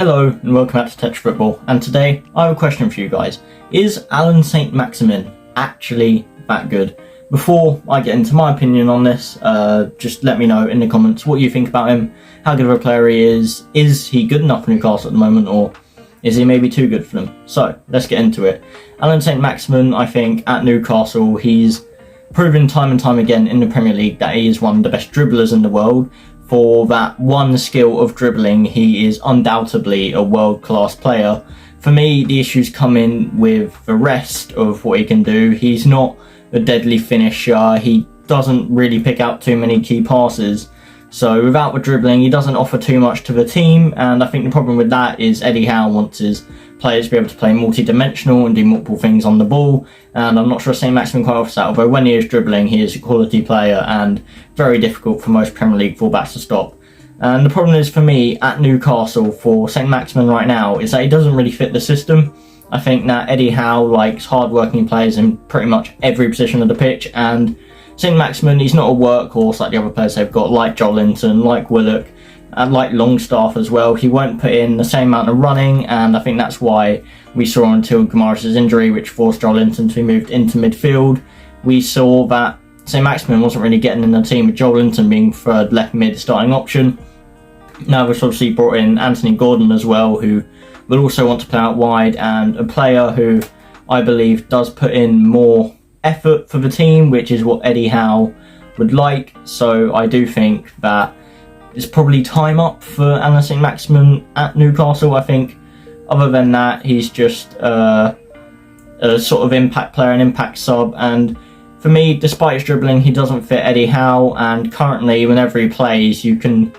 Hello and welcome back to Touch Football, and today I have a question for you guys. Is Alan Saint Maximim actually that good? Before I get into my opinion on this, just let me know in the comments what you think about him, how good of a player he is he good enough for Newcastle at the moment, or is he maybe too good for them? So, let's get into it. Alan Saint Maximim, I think, at Newcastle, he's proven time and time again in the Premier League that he is one of the best dribblers in the world. For that one skill of dribbling, he is undoubtedly a world-class player. For me, the issues come in with the rest of what he can do. He's not a deadly finisher. He doesn't really pick out too many key passes. So without the dribbling, he doesn't offer too much to the team. And I think the problem with that is Eddie Howe wants his players to be able to play multi-dimensional and do multiple things on the ball. And I'm not sure Saint Maximim quite offers that, although when he is dribbling, he is a quality player and very difficult for most Premier League fullbacks to stop. And the problem is for me at Newcastle for Saint Maximim right now is that he doesn't really fit the system. I think that Eddie Howe likes hard-working players in pretty much every position of the pitch, and Saint Maximim, he's not a workhorse like the other players they've got, like Joelinton, like Willock, and like Longstaff as well. He won't put in the same amount of running, and I think that's why we saw until Guimaraes' injury, which forced Joelinton to be moved into midfield, we saw that Saint Maximim wasn't really getting in the team, with Joelinton being third left mid starting option. Now we've obviously brought in Anthony Gordon as well, who will also want to play out wide, and a player who I believe does put in more effort for the team, which is what Eddie Howe would like. So I do think that it's probably time up for Alan Saint Maximim at Newcastle. I think other than that, he's just a sort of impact player, an impact sub, and for me, despite his dribbling, he doesn't fit Eddie Howe, and currently whenever he plays, you can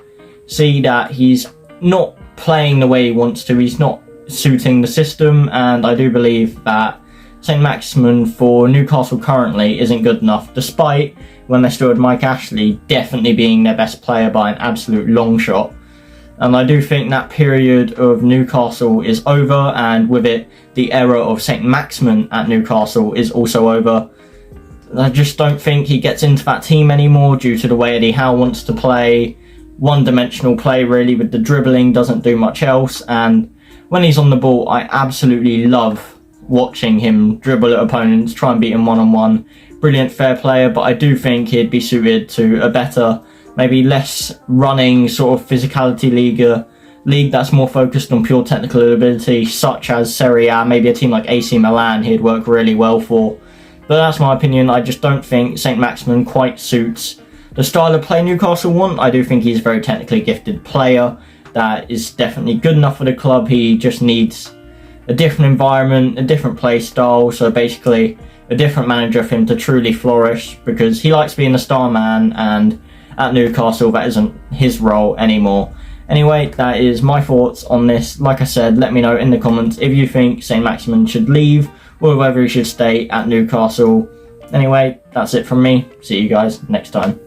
see that he's not playing the way he wants to, he's not suiting the system, and I do believe that Saint Maximim for Newcastle currently isn't good enough, despite when they still had Mike Ashley definitely being their best player by an absolute long shot. And I do think that period of Newcastle is over, and with it, the era of Saint Maximim at Newcastle is also over. I just don't think he gets into that team anymore due to the way Eddie Howe wants to play. One-dimensional play really with the dribbling, doesn't do much else, and when he's on the ball, I absolutely love watching him dribble at opponents, try and beat him one-on-one. Brilliant fair player, but I do think he'd be suited to a better, maybe less running sort of physicality league that's more focused on pure technical ability, such as Serie A, maybe a team like AC Milan he'd work really well for. But that's my opinion. I just don't think Saint Maximim quite suits the style of play Newcastle want. I do think he's a very technically gifted player that is definitely good enough for the club. He just needs a different environment, a different play style, so basically a different manager for him to truly flourish, because he likes being the star man, and at Newcastle that isn't his role anymore. Anyway, that is my thoughts on this. Like I said, let me know in the comments if you think Saint Maximim should leave or whether he should stay at Newcastle. Anyway, that's it from me. See you guys next time.